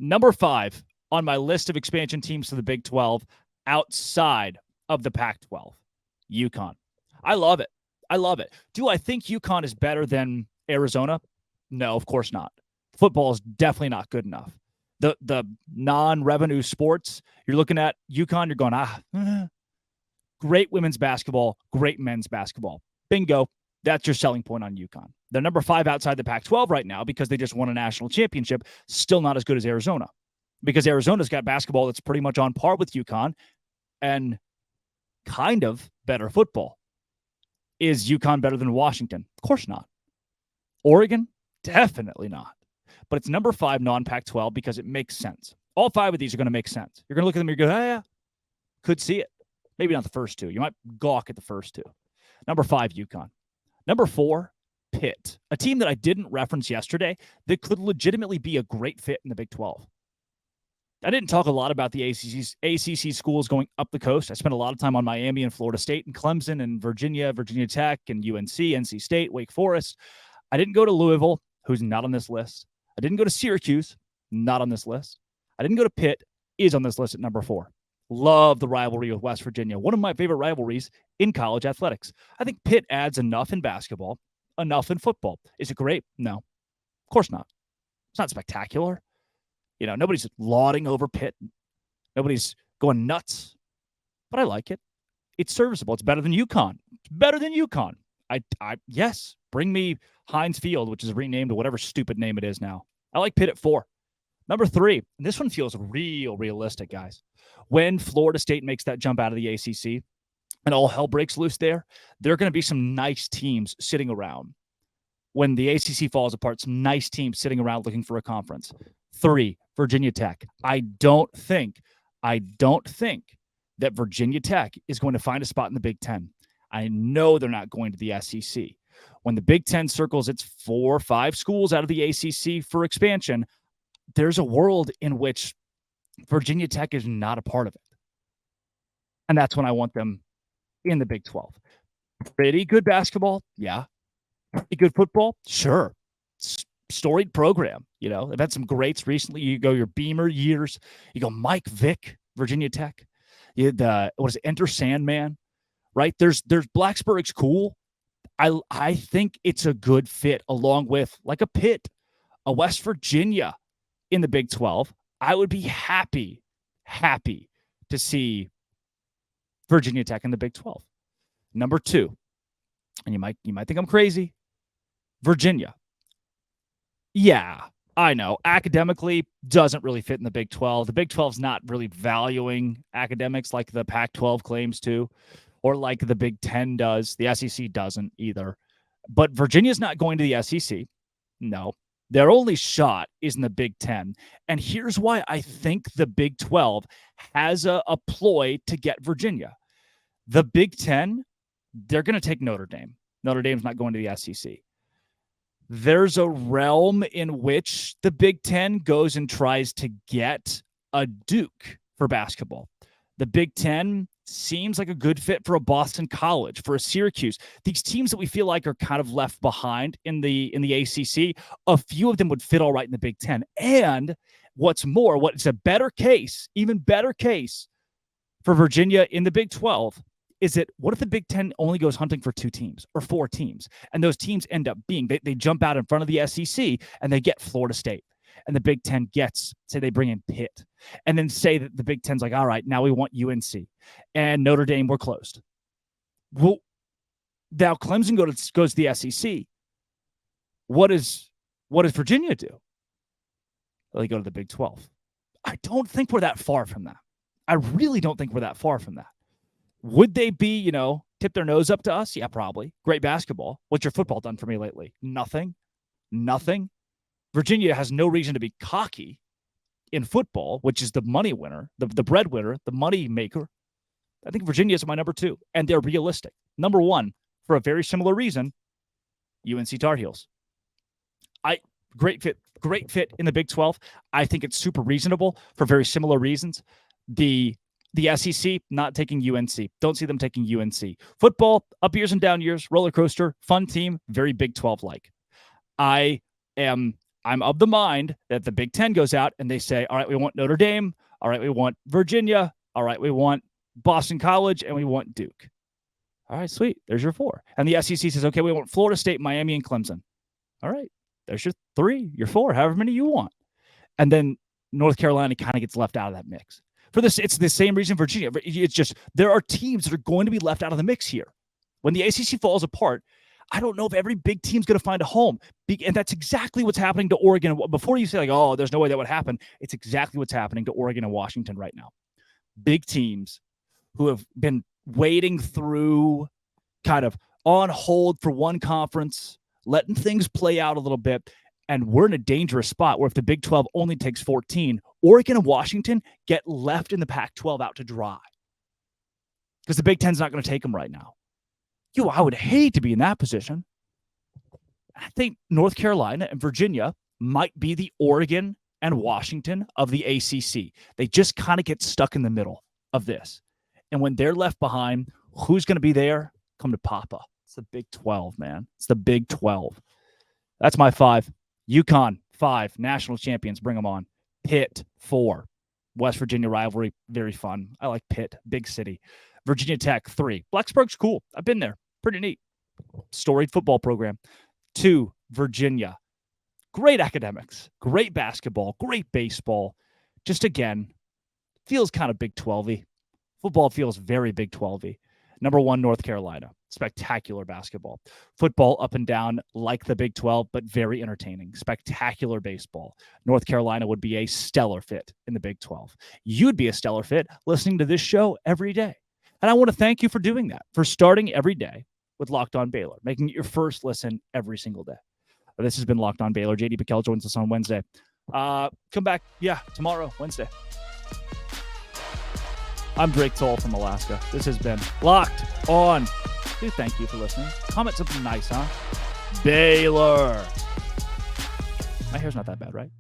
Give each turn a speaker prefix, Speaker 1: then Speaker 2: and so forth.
Speaker 1: Number 5 on my list of expansion teams to the Big 12 outside of the Pac-12, UConn. I love it. I love it. Do I think UConn is better than Arizona? No, of course not. Football is definitely not good enough. The non-revenue sports, you're looking at UConn, you're going, great women's basketball, great men's basketball. Bingo. That's your selling point on UConn. They're number 5 outside the Pac-12 right now because they just won a national championship. Still not as good as Arizona because Arizona's got basketball that's pretty much on par with UConn and kind of better football. Is UConn better than Washington? Of course not. Oregon? Definitely not. But it's number 5 non-Pac-12 because it makes sense. All 5 of these are going to make sense. You're going to look at them and you go, yeah, could see it. Maybe not the first 2. You might gawk at the first 2. Number 5, UConn. Number 4, Pitt, a team that I didn't reference yesterday that could legitimately be a great fit in the Big 12. I didn't talk a lot about the ACC schools going up the coast. I spent a lot of time on Miami and Florida State and Clemson and Virginia Tech and UNC, NC State, Wake Forest. I didn't go to Louisville, who's not on this list. I didn't go to Syracuse, not on this list. I didn't go to Pitt, is on this list at number 4. Love the rivalry with West Virginia. One of my favorite rivalries in college athletics. I think Pitt adds enough in basketball, enough in football. Is it great? No. Of course not. It's not spectacular. You know, nobody's lauding over Pitt. Nobody's going nuts. But I like it. It's serviceable. It's better than UConn. It's better than UConn. Yes, bring me Heinz Field, which is renamed to whatever stupid name it is now. I like Pitt at 4. Number 3, and this one feels realistic, guys. When Florida State makes that jump out of the ACC and all hell breaks loose there are going to be some nice teams sitting around. When the ACC falls apart, some nice teams sitting around looking for a conference. 3, Virginia Tech. I don't think that Virginia Tech is going to find a spot in the Big Ten. I know they're not going to the SEC. When the Big Ten circles its 4 or 5 schools out of the ACC for expansion, there's a world in which Virginia Tech is not a part of it. And that's when I want them in the Big 12. Pretty good basketball, yeah. Pretty good football, sure. Storied program, you know. They've had some greats recently. You go your Beamer years. You go Mike Vick, Virginia Tech. Enter Sandman, right? There's Blacksburg's cool. I think it's a good fit along with like a Pitt, a West Virginia in the Big 12. I would be happy to see Virginia Tech in the Big 12. Number 2, and you might think I'm crazy, Virginia. Yeah, I know. Academically, doesn't really fit in the Big 12. The Big 12's not really valuing academics like the Pac-12 claims to, or like the Big 10 does. The SEC doesn't either. But Virginia's not going to the SEC. No. Their only shot is in the Big 10. And here's why I think the Big 12 has a ploy to get Virginia. The Big 10, they're going to take Notre Dame. Notre Dame's not going to the SEC. There's a realm in which the Big 10 goes and tries to get a Duke for basketball. The Big 10 seems like a good fit for a Boston College, for a Syracuse. These teams that we feel like are kind of left behind in the ACC, a few of them would fit all right in the Big 10. And what's more, what's a better case, even better case for Virginia in the Big 12 is that what if the Big 10 only goes hunting for 2 teams or 4 teams, and those teams end up being, they jump out in front of the SEC and they get Florida State, and the Big 10 gets, say they bring in Pitt, and then say that the Big 10's like, all right, now we want UNC, and Notre Dame, we're closed. Well, now Clemson goes to the SEC. What does Virginia do? Well, they go to the Big 12. I don't think we're that far from that. I really don't think we're that far from that. Would they be, tip their nose up to us? Yeah, probably. Great basketball. What's your football done for me lately? Nothing. Virginia has no reason to be cocky in football, which is the money winner, the breadwinner, the money maker. I think Virginia is my number 2, and they're realistic. Number 1, for a very similar reason, UNC Tar Heels. Great fit in the Big 12. I think it's super reasonable for very similar reasons. The SEC not taking UNC. Don't see them taking UNC. Football, up years and down years, roller coaster, fun team, very Big 12-like. I am I'm of the mind that the Big Ten goes out and they say, all right, we want Notre Dame. All right, we want Virginia. All right, we want Boston College, and we want Duke. All right, sweet. There's your 4. And the SEC says, okay, we want Florida State, Miami, and Clemson. All right, there's your 3, your 4, however many you want. And then North Carolina kind of gets left out of that mix. For this, it's the same reason Virginia. It's just there are teams that are going to be left out of the mix here. When the ACC falls apart, I don't know if every big team's going to find a home. And that's exactly what's happening to Oregon. Before you say, like, oh, there's no way that would happen, it's exactly what's happening to Oregon and Washington right now. Big teams who have been wading through, kind of on hold for one conference, letting things play out a little bit. And we're in a dangerous spot where if the Big 12 only takes 14, Oregon and Washington get left in the Pac-12 out to dry. Because the Big 10's not going to take them right now. I would hate to be in that position. I think North Carolina and Virginia might be the Oregon and Washington of the ACC. They just kind of get stuck in the middle of this. And when they're left behind, who's going to be there? Come to Papa. It's the Big 12, man. It's the Big 12. That's my 5. UConn, 5. National champions. Bring them on. Pitt, 4. West Virginia rivalry. Very fun. I like Pitt. Big city. Virginia Tech, 3. Blacksburg's cool. I've been there. Pretty neat. Storied football program. 2, Virginia. Great academics. Great basketball. Great baseball. Just, again, feels kind of Big 12-y. Football feels very Big 12-y. Number 1, North Carolina. Spectacular basketball. Football up and down like the Big 12, but very entertaining. Spectacular baseball. North Carolina would be a stellar fit in the Big 12. You'd be a stellar fit listening to this show every day. And I want to thank you for doing that, for starting every day with Locked On Baylor, making it your first listen every single day. This has been Locked On Baylor. JD Pickell joins us on Wednesday. Come back, tomorrow, Wednesday. I'm Drake Toll from Alaska. This has been Locked On. Dude, thank you for listening. Comment something nice, huh? Baylor. My hair's not that bad, right?